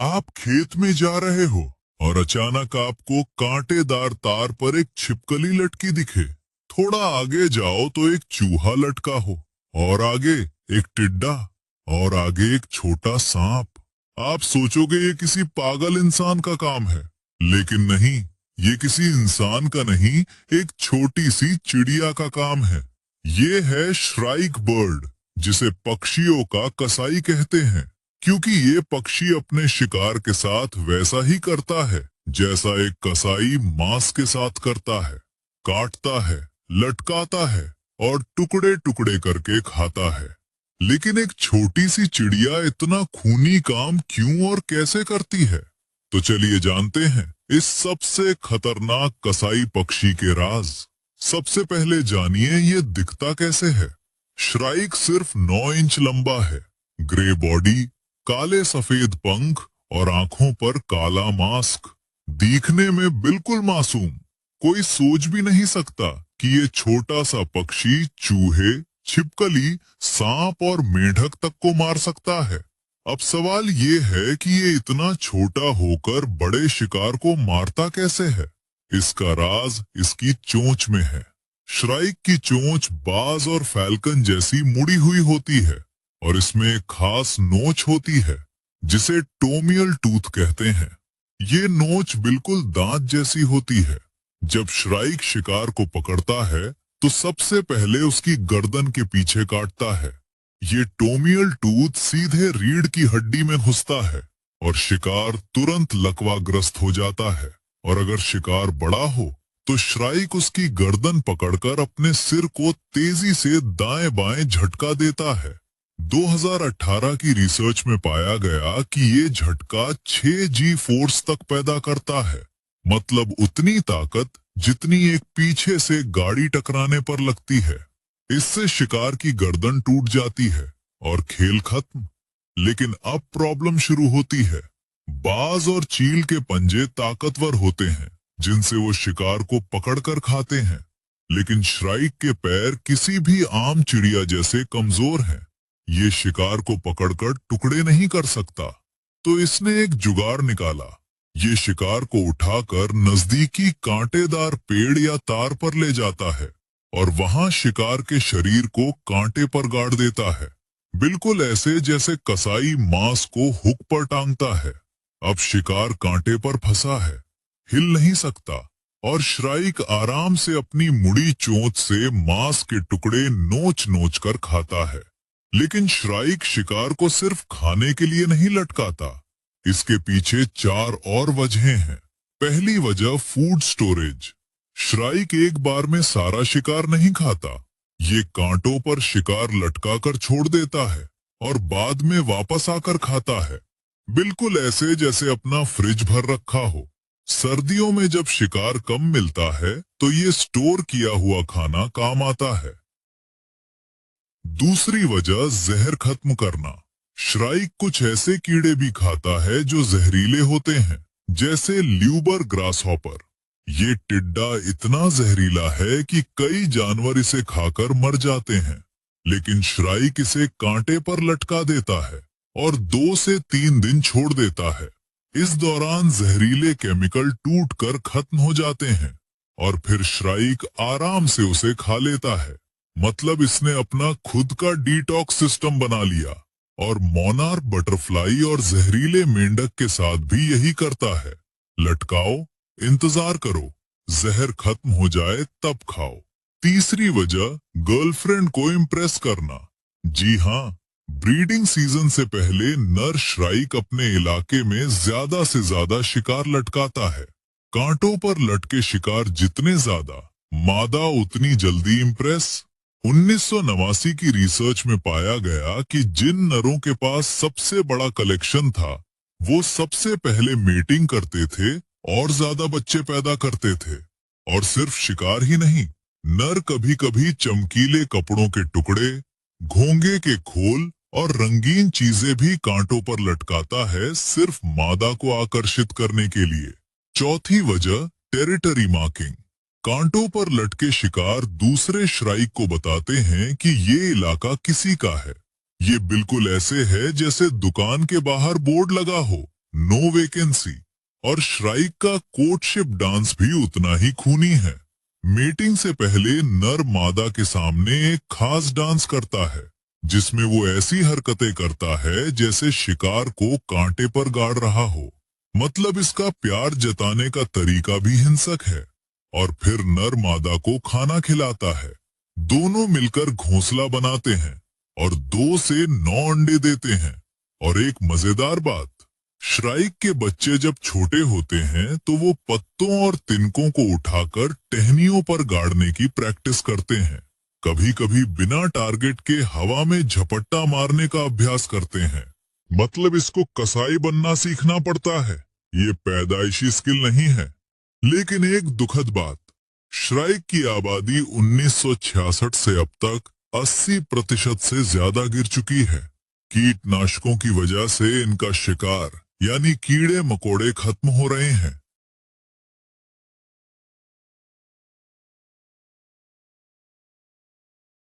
आप खेत में जा रहे हो और अचानक आपको कांटेदार तार पर एक छिपकली लटकी दिखे। थोड़ा आगे जाओ तो एक चूहा लटका हो, और आगे एक टिड्डा, और आगे एक छोटा सांप। आप सोचोगे ये किसी पागल इंसान का काम है, लेकिन नहीं, ये किसी इंसान का नहीं, एक छोटी सी चिड़िया का काम है। ये है श्राइक बर्ड, जिसे पक्षियों का कसाई कहते हैं, क्योंकि ये पक्षी अपने शिकार के साथ वैसा ही करता है जैसा एक कसाई मांस के साथ करता है। काटता है, लटकाता है और टुकड़े टुकड़े करके खाता है। लेकिन एक छोटी सी चिड़िया इतना खूनी काम क्यों और कैसे करती है? तो चलिए जानते हैं इस सबसे खतरनाक कसाई पक्षी के राज। सबसे पहले जानिए ये दिखता कैसे है। श्राइक सिर्फ 9 इंच लंबा है, ग्रे बॉडी, काले सफेद पंख और आंखों पर काला मास्क। दिखने में बिल्कुल मासूम। कोई सोच भी नहीं सकता कि ये छोटा सा पक्षी चूहे, छिपकली, सांप और मेंढक तक को मार सकता है। अब सवाल ये है कि ये इतना छोटा होकर बड़े शिकार को मारता कैसे है? इसका राज इसकी चोंच में है। श्राइक की चोंच बाज और फैल्कन जैसी मुड़ी हुई होती है, और इसमें एक खास नोच होती है जिसे टोमियल टूथ कहते हैं। ये नोच बिल्कुल दांत जैसी होती है। जब श्राइक शिकार को पकड़ता है तो सबसे पहले उसकी गर्दन के पीछे काटता है। ये टोमियल टूथ सीधे रीढ़ की हड्डी में घुसता है और शिकार तुरंत लकवाग्रस्त हो जाता है। और अगर शिकार बड़ा हो तो श्राइक उसकी गर्दन पकड़कर अपने सिर को तेजी से दाएं बाएं झटका देता है। 2018 की रिसर्च में पाया गया कि ये झटका 6G फोर्स तक पैदा करता है, मतलब उतनी ताकत जितनी एक पीछे से गाड़ी टकराने पर लगती है। इससे शिकार की गर्दन टूट जाती है और खेल खत्म। लेकिन अब प्रॉब्लम शुरू होती है। बाज और चील के पंजे ताकतवर होते हैं जिनसे वो शिकार को पकड़कर खाते हैं, लेकिन श्राइक के पैर किसी भी आम चिड़िया जैसे कमजोर हैं। ये शिकार को पकड़कर टुकड़े नहीं कर सकता। तो इसने एक जुगाड़ निकाला। ये शिकार को उठाकर नजदीकी कांटेदार पेड़ या तार पर ले जाता है और वहां शिकार के शरीर को कांटे पर गाड़ देता है, बिल्कुल ऐसे जैसे कसाई मांस को हुक पर टांगता है। अब शिकार कांटे पर फंसा है, हिल नहीं सकता, और श्राइक आराम से अपनी मुड़ी चोंच से मांस के टुकड़े नोच नोच कर खाता है। लेकिन श्राइक शिकार को सिर्फ खाने के लिए नहीं लटकाता। इसके पीछे 4 और वजहें हैं। पहली वजह फूड स्टोरेज। श्राइक एक बार में सारा शिकार नहीं खाता। ये कांटों पर शिकार लटका कर छोड़ देता है और बाद में वापस आकर खाता है, बिल्कुल ऐसे जैसे अपना फ्रिज भर रखा हो। सर्दियों में जब शिकार कम मिलता है तो ये स्टोर किया हुआ खाना काम आता है। दूसरी वजह जहर खत्म करना। श्राइक कुछ ऐसे कीड़े भी खाता है जो जहरीले होते हैं, जैसे ल्यूबर ग्रासहॉपर। ये टिड्डा इतना जहरीला है कि कई जानवर इसे खाकर मर जाते हैं, लेकिन श्राइक इसे कांटे पर लटका देता है और 2 से 3 दिन छोड़ देता है। इस दौरान जहरीले केमिकल टूटकर खत्म हो जाते हैं और फिर श्राइक आराम से उसे खा लेता है। मतलब इसने अपना खुद का डिटॉक्स सिस्टम बना लिया। और मोनार्क बटरफ्लाई और जहरीले मेंढक के साथ भी यही करता है। लटकाओ, इंतजार करो, जहर खत्म हो जाए तब खाओ। तीसरी वजह गर्लफ्रेंड को इम्प्रेस करना। जी हाँ, ब्रीडिंग सीजन से पहले नर श्राइक अपने इलाके में ज्यादा से ज्यादा शिकार लटकाता है। कांटों पर लटके शिकार जितने ज्यादा, मादा उतनी जल्दी इम्प्रेस। 1989 की रिसर्च में पाया गया कि जिन नरों के पास सबसे बड़ा कलेक्शन था, वो सबसे पहले मीटिंग करते थे और ज्यादा बच्चे पैदा करते थे। और सिर्फ शिकार ही नहीं, नर कभी कभी चमकीले कपड़ों के टुकड़े, घोंगे के खोल और रंगीन चीजें भी कांटों पर लटकाता है, सिर्फ मादा को आकर्षित करने के लिए। चौथी वजह टेरिटरी मार्किंग। कांटों पर लटके शिकार दूसरे श्राइक को बताते हैं कि ये इलाका किसी का है। ये बिल्कुल ऐसे है जैसे दुकान के बाहर बोर्ड लगा हो, नो वैकेंसी। और श्राइक का कोर्टशिप डांस भी उतना ही खूनी है। मीटिंग से पहले नर मादा के सामने एक खास डांस करता है, जिसमें वो ऐसी हरकतें करता है जैसे शिकार को कांटे पर गाड़ रहा हो। मतलब इसका प्यार जताने का तरीका भी हिंसक है। और फिर नर मादा को खाना खिलाता है। दोनों मिलकर घोंसला बनाते हैं और 2 से 9 अंडे देते हैं। और एक मजेदार बात, श्राइक के बच्चे जब छोटे होते हैं तो वो पत्तों और तिनकों को उठाकर टहनियों पर गाड़ने की प्रैक्टिस करते हैं। कभी कभी बिना टारगेट के हवा में झपट्टा मारने का अभ्यास करते हैं। मतलब इसको कसाई बनना सीखना पड़ता है। ये पैदाइशी स्किल नहीं है। लेकिन एक दुखद बात, श्राइक की आबादी 1966 से अब तक 80% से ज्यादा गिर चुकी है। कीटनाशकों की वजह से इनका शिकार यानी कीड़े मकोड़े खत्म हो रहे हैं।